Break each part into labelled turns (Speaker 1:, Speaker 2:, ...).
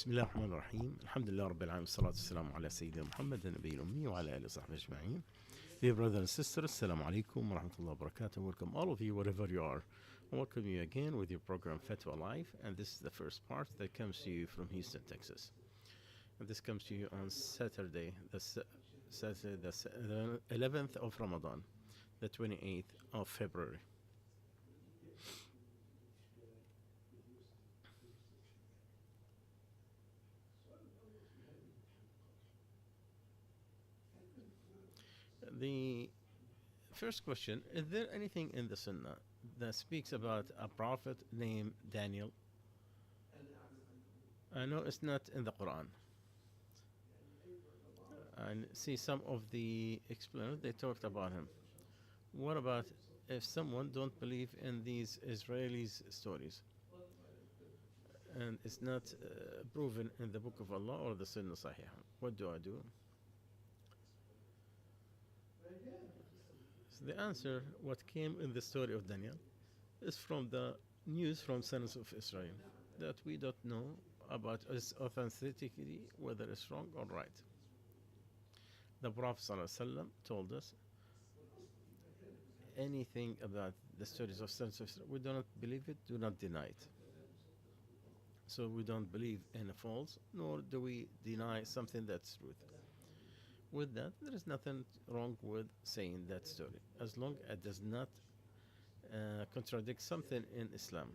Speaker 1: بسم الله الرحمن الرحيم الحمد لله رب العالمين والصلاة والسلام على سيدنا محمد النبي الأمي وعلى آله وصحبه أجمعين. Dear brothers and sisters, Assalamu alaikum wa rahmatullahi wa barakatuh. Welcome all of you wherever you are. I welcome you again with your program Fatwa Live, and this is the first part that comes to you from Houston, Texas. And this comes to you on Saturday, the 11th of Ramadan, the 28th of February. The first question, is there anything in the Sunnah that speaks about a prophet named Daniel? I know it's not in the Quran. I see some of the explainers, they talked about him. What about if someone don't believe in these Israelis stories and it's not proven in the Book of Allah or the Sunnah Sahih? What do I do? So the answer, what came in the story of Daniel, is from the news from Sons of Israel that we don't know about its authenticity, whether it's wrong or right. The Prophet ﷺ told us anything about the stories of Sons of Israel, we do not believe it, do not deny it. So we don't believe in a false, nor do we deny something that's truth. With that, there is nothing wrong with saying that story, as long as it does not contradict something in Islam.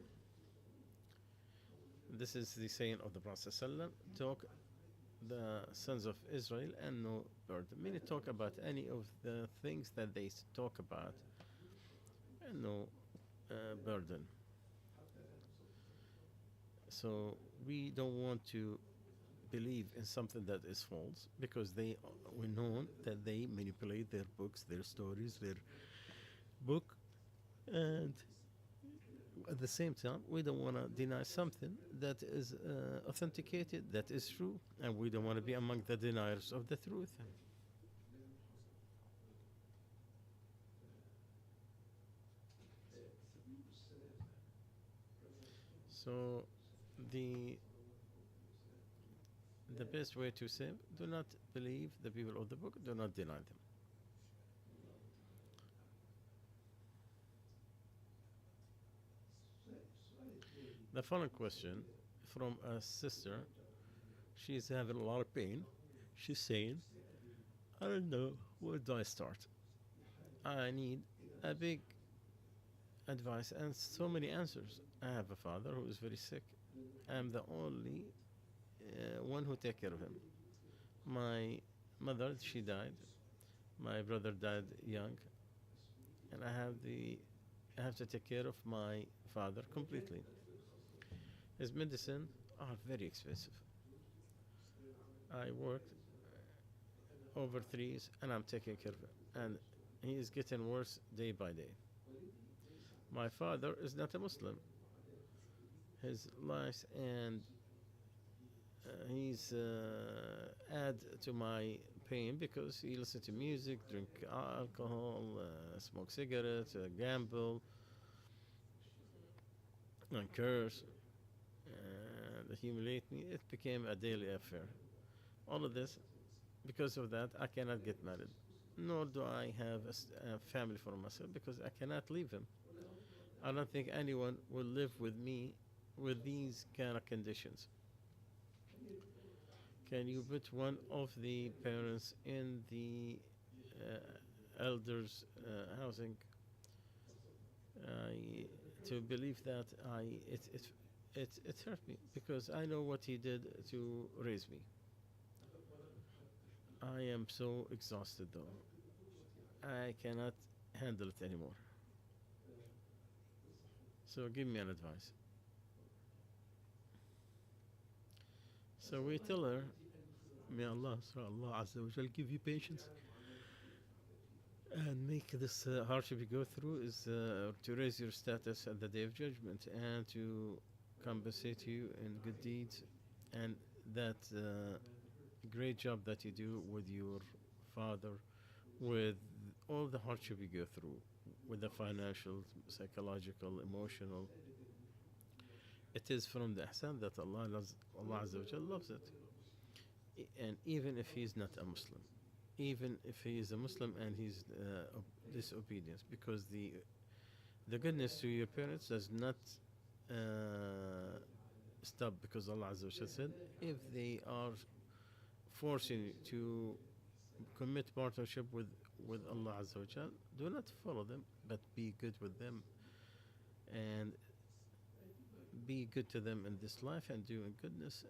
Speaker 1: This is the saying of the Prophet ﷺ, talk the sons of Israel and no burden. Meaning talk about any of the things that they talk about and no burden. So we don't want to believe in something that is false, because we know that they manipulate their books, their stories, their book, and at the same time we don't want to deny something that is authenticated, that is true, and we don't want to be among the deniers of the truth. So the best way to say, do not believe the people of the book, do not deny them. The following question from a sister, she's having a lot of pain. She's saying, I don't know, where do I start? I need a big advice and so many answers. I have a father who is very sick. I'm the only one who take care of him. My mother, she died. My brother died young, and I have to take care of my father completely. His medicine are very expensive. I worked over 3 years and I'm taking care of him, and he is getting worse day by day. My father is not a Muslim. His life and he's add to my pain because he listens to music, drink alcohol, smoke cigarettes, gamble, and curse, and humiliate me. It became a daily affair. All of this, because of that, I cannot get married, nor do I have a family for myself, because I cannot leave him. I don't think anyone will live with me with these kind of conditions. Can you put one of the parents in the elders housing? To believe that it hurt me, because I know what he did to raise me. I am so exhausted though. I cannot handle it anymore. So give me an advice. So we tell her, may Allah Azza wa Jal give you patience and make this hardship you go through is to raise your status at the Day of Judgment and to compensate you in good deeds, and that great job that you do with your father, with all the hardship you go through, with the financial, psychological, emotional, It is from the ihsan that Allah Azza wa Jal loves it. And even if he is not a Muslim, even if he is a Muslim and he's disobedience, because the goodness to your parents does not uh, stop, because Allah Azza wa Jal said, if they are forcing you to commit partnership with Allah Azza wa Jal, do not follow them, but be good with them and be good to them in this life and doing goodness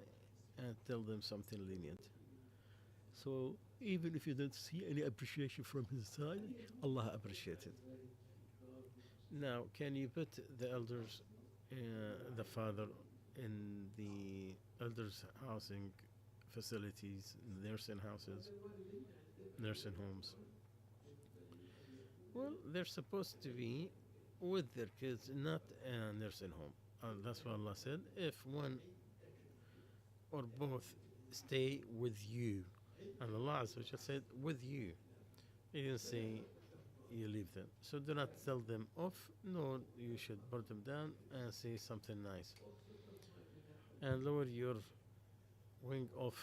Speaker 1: and tell them something lenient. So even if you don't see any appreciation from his side, Allah appreciates it. Now, can you put the elders, the father, in the elders' housing facilities, nursing houses, nursing homes? Well, they're supposed to be with their kids, not in a nursing home. That's what Allah said. If one or both stay with you, and Allah Azza wa Jal said with you. He didn't say you leave them. So do not tell them off. No, you should put them down and say something nice. And lower your wing of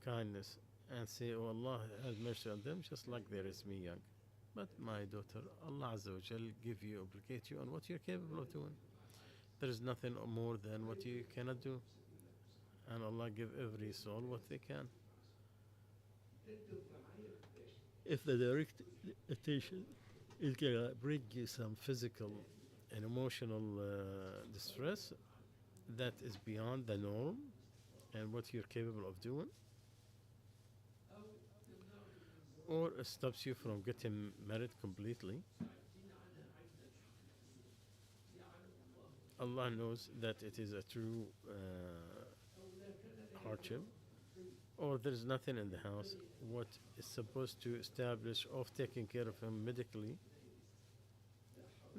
Speaker 1: kindness and say, oh Allah, have mercy on them, just like there is me young. But my daughter, Allah Azza wa Jal give you, obligate you on what you're capable of doing. There is nothing more than what you cannot do. And Allah give every soul what they can. If the direct attention is gonna bring you some physical and emotional distress that is beyond the norm and what you're capable of doing, or it stops you from getting married completely, Allah knows that it is a true hardship, or there's nothing in the house what is supposed to establish of taking care of him medically,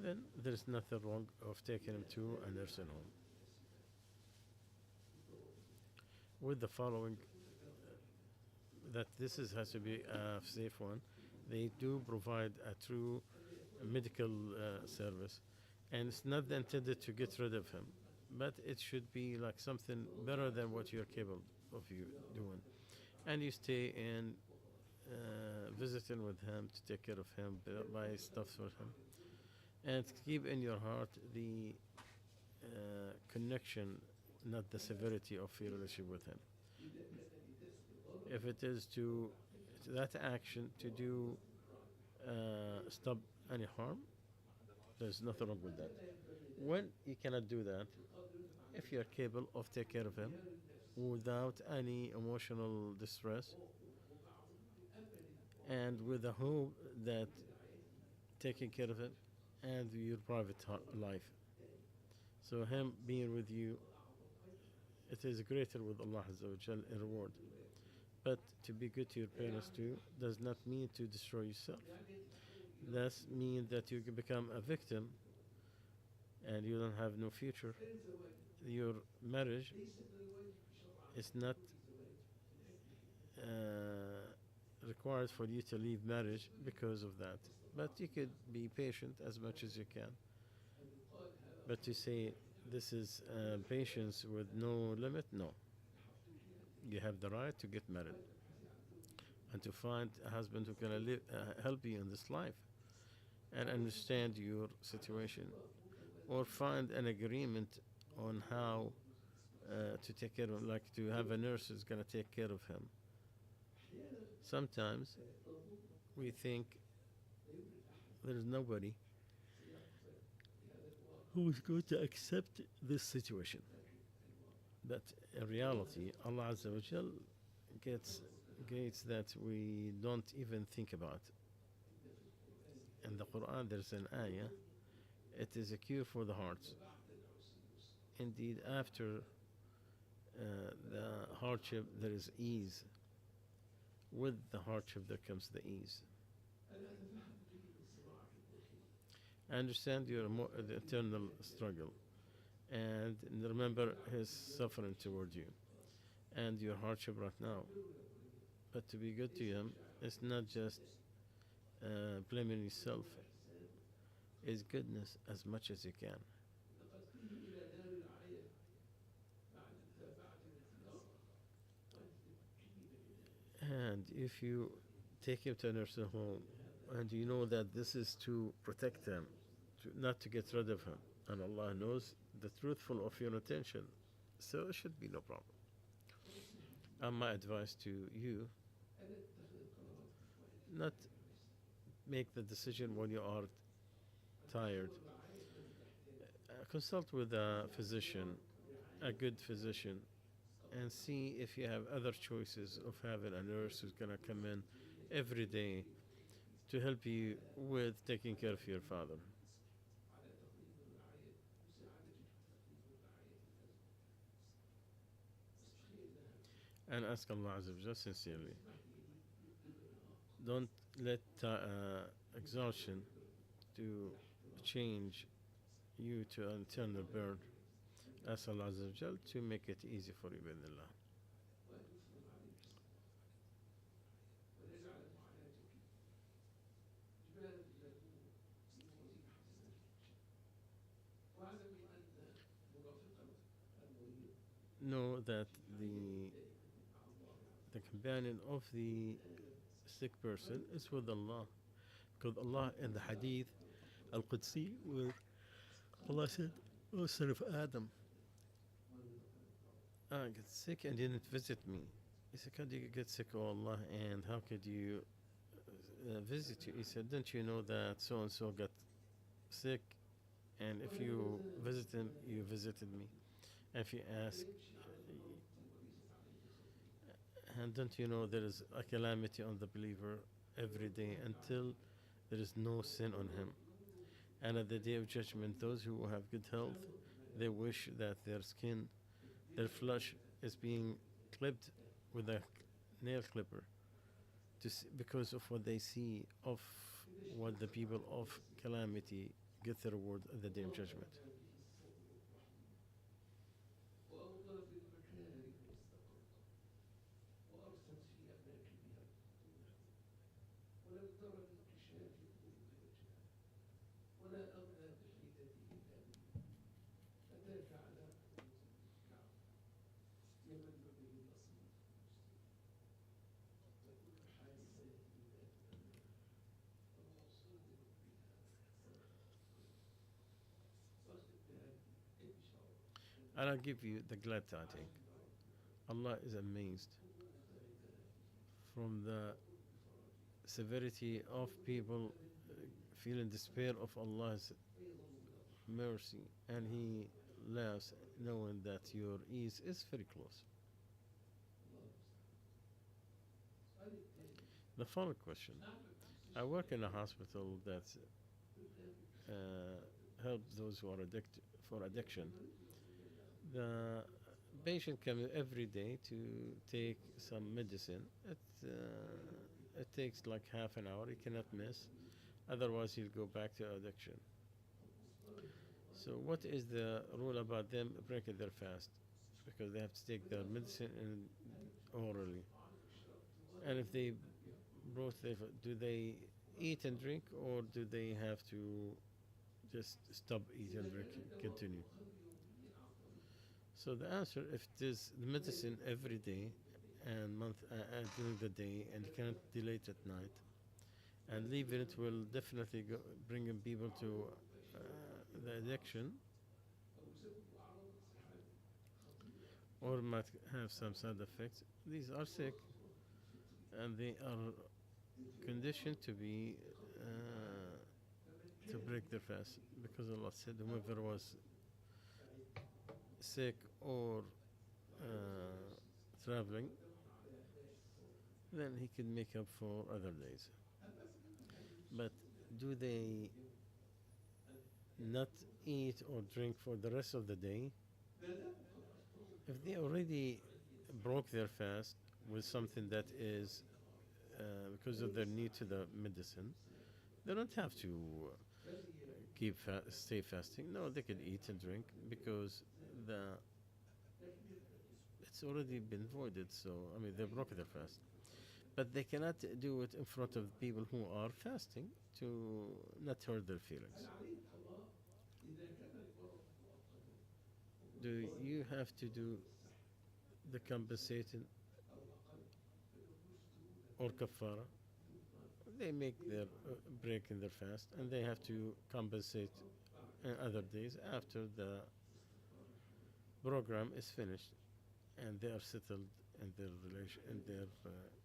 Speaker 1: then there's nothing wrong of taking him to a nursing home. With the following, that this has to be a safe one. They do provide a true medical service, and it's not intended to get rid of him, but it should be like something better than what you're capable of you doing. And you stay in visiting with him to take care of him, buy stuff for him, and keep in your heart the connection, not the severity of your relationship with him. If it is to that action to do stop any harm, there's nothing wrong with that. When you cannot do that, if you're capable of take care of him without any emotional distress, and with the hope that taking care of it and your private life, so him being with you, it is greater with Allah Azza wa Jal in reward. But to be good to your parents too does not mean to destroy yourself. Does mean that you can become a victim and you don't have no future. Your marriage is not required for you to leave marriage because of that. But you could be patient as much as you can. But to say this is patience with no limit, no. You have the right to get married and to find a husband who can help you in this life and understand your situation, or find an agreement on how to take care of, like to have a nurse who's going to take care of him. Sometimes we think there's nobody who is going to accept this situation. But in reality, Allah Azza wa Jal gets gates that we don't even think about. In the Quran, there's an ayah. It is a cure for the hearts. Indeed, after the hardship, there is ease. With the hardship, there comes the ease. I understand your the eternal struggle, and remember his suffering toward you and your hardship right now. But to be good to him is not just blaming yourself, it's goodness as much as you can. if you take him to a nursing home and you know that this is to protect them, not to get rid of him, and Allah knows the truthful of your intention, so it should be no problem. And my advice to you, not make the decision when you are tired. Consult with a physician, a good physician, and see if you have other choices of having a nurse who's going to come in every day to help you with taking care of your father. And ask Allah Azza wa Jalla sincerely. Don't let exhaustion to change you to an eternal burn. Ask Allah Azza wa Jalla to make it easy for you, Allah. Know that the companion of the sick person is with Allah. Because Allah in the hadith Al-Qudsi, where Allah said, "Oh son of Adam, I get sick and didn't visit me." He said, "How did you get sick, oh Allah, and how could you visit you?" He said, "Don't you know that so and so got sick, and if you visit him, you visited me. If you ask, and don't you know there is a calamity on the believer every day until there is no sin on him? And at the day of judgment, those who have good health, they wish that their skin, their flesh is being clipped with a nail clipper because of what they see of what the people of calamity get the reward at the day of judgment." And I'll give you the glad tidings. Allah is amazed from the severity of people feeling despair of Allah's mercy, and He laughs knowing that your ease is very close. The following question: I work in a hospital that helps those who are addicted for addiction. The patient comes every day to take some medicine. It takes like half an hour. He cannot miss. Otherwise, he'll go back to addiction. So, what is the rule about them breaking their fast? Because they have to take their medicine orally. And if they do they eat and drink, or do they have to just stop eating and drink and continue? So the answer, if it is the medicine every day and during the day, and you cannot delay it at night, and leaving it will definitely bring in people to the addiction, or might have some side effects. These are sick, and they are conditioned to be to break their fast, because Allah said, "Whoever was sick or traveling, then he can make up for other days." But do they not eat or drink for the rest of the day? If they already broke their fast with something that is because of their need to the medicine, they don't have to stay fasting. No, they can eat and drink because it's already been voided. So I mean, they broke their fast, but they cannot do it in front of people who are fasting to not hurt their feelings. Do you have to do the compensating? or kafara. They make their break in their fast, and they have to compensate other days after the program is finished, and they are settled in their relation in their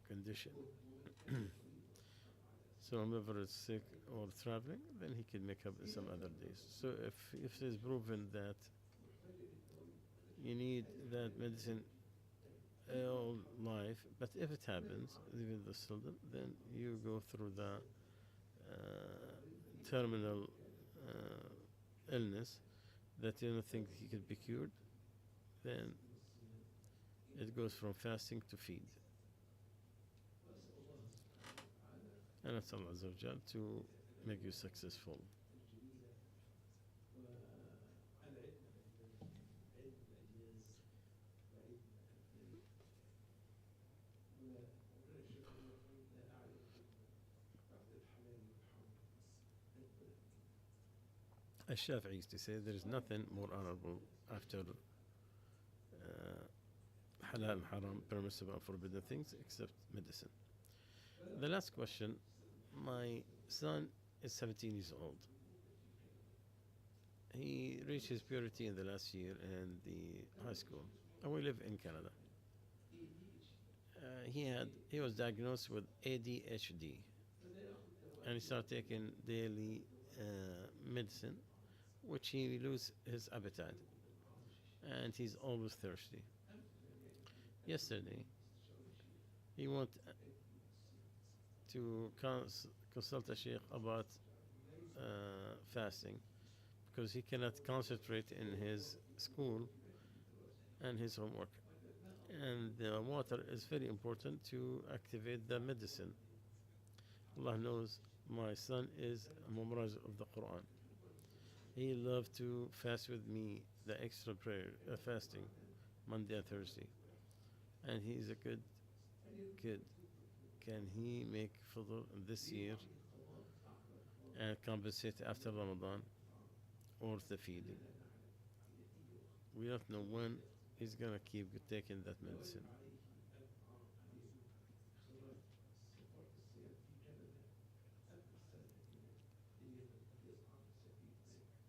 Speaker 1: condition. So whoever is sick or traveling, then he can make up some other days. So if it is proven that you need that medicine all life, but if it happens, even the children, then you go through the terminal illness that you don't think he could be cured, then it goes from fasting to feed. And it's Allah Azza wa Jal to make you successful. Al-Shafi'i used to say there is nothing more honorable after halal and haram, permissible and forbidden things except medicine. The last question, my son is 17 years old. He reached his purity in the last year in the high school, and we live in Canada. He was diagnosed with ADHD, and he started taking daily medicine, which he loses his appetite, and he's always thirsty. Yesterday, he went to consult a sheikh about fasting because he cannot concentrate in his school and his homework. And the water is very important to activate the medicine. Allah knows my son is a memorizer of the Quran. He loved to fast with me, the extra prayer, fasting, Monday and Thursday. And he's a good kid. Can he make fidr this year and compensate after Ramadan or the feeding? We don't know when he's going to keep taking that medicine.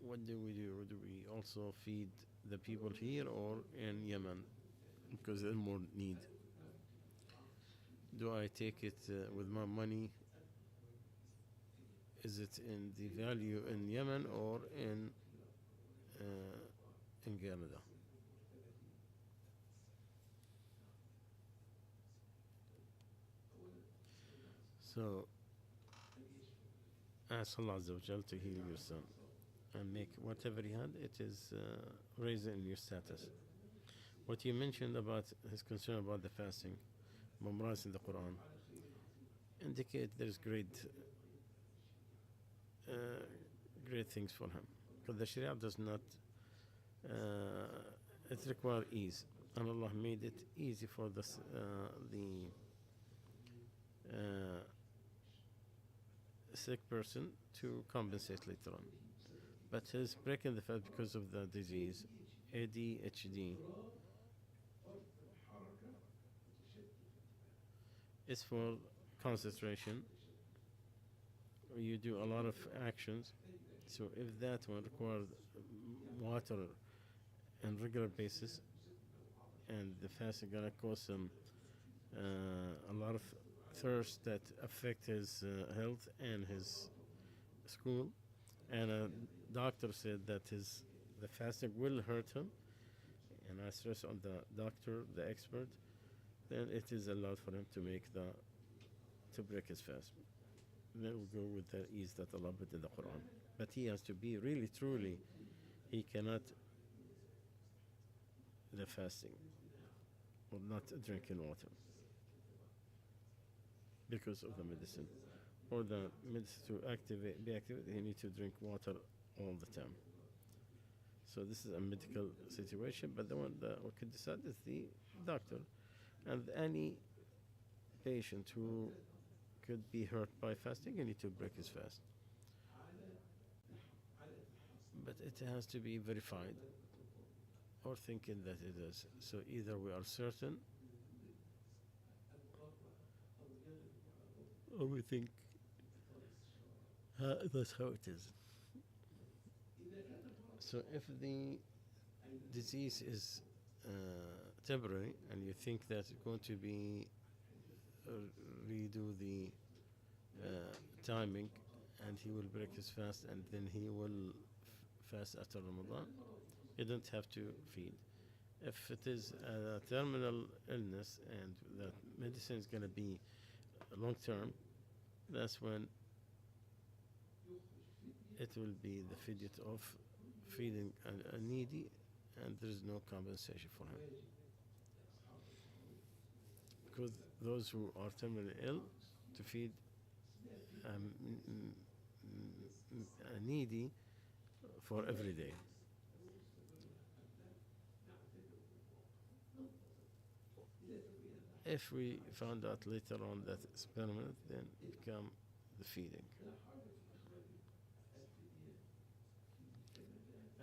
Speaker 1: What do we do? Do we also feed the people here or in Yemen? Because there's more need. Do I take it with my money? Is it in the value in Yemen or in Canada? So ask Allah Azza wa Jal to heal your son and make whatever he had, it is raising in your status. What you mentioned about his concern about the fasting, memorizing the Quran, indicate there's great things for him. Because the Sharia does not, it requires ease. And Allah made it easy for the sick person to compensate later on. But his breaking the fast because of the disease, ADHD, is for concentration. You do a lot of actions. So if that one requires water on regular basis, and the fast is gonna cause him a lot of thirst that affect his health and his school, and a doctor said that the fasting will hurt him, and I stress on the doctor, the expert, then it is allowed for him to break his fast. Then we'll go with the ease that Allah put in the Quran. But he has to be really, truly, he cannot the fasting or not drinking water because of the medicine. Or the medicine to be activated, he needs to drink water all the time. So this is a medical situation, but the one that we could decide is the doctor. And any patient who could be hurt by fasting, you need to break his fast. But it has to be verified or thinking that it is. So either we are certain or we think that's how it is. So if the disease is temporary and you think that it's going to be uh, redo the timing and he will break his fast and then he will fast after Ramadan, you don't have to feed. If it is a terminal illness and that medicine is going to be long term, that's when it will be the fidget of feeding a needy and there is no compensation for him. Because those who are terminally ill, to feed um, a needy for every day. If we found out later on that it's permanent, then it become the feeding.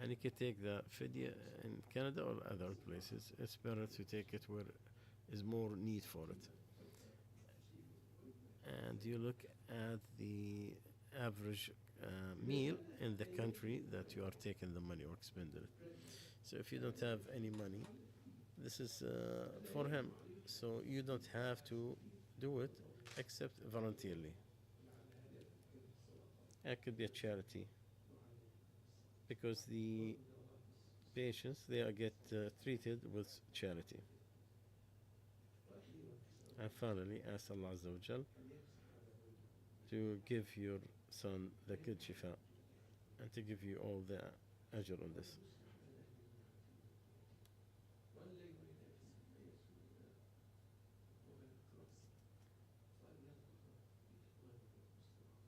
Speaker 1: And you can take the fidya in Canada or other places. It's better to take it where is more need for it. And you look at the average meal in the country that you are taking the money or expending it. So if you don't have any money, this is for him. So you don't have to do it except voluntarily. It could be a charity because the patients they get treated with charity. And finally, ask Allah Azza wa Jal to give your son the good shifa and to give you all the ajr on this.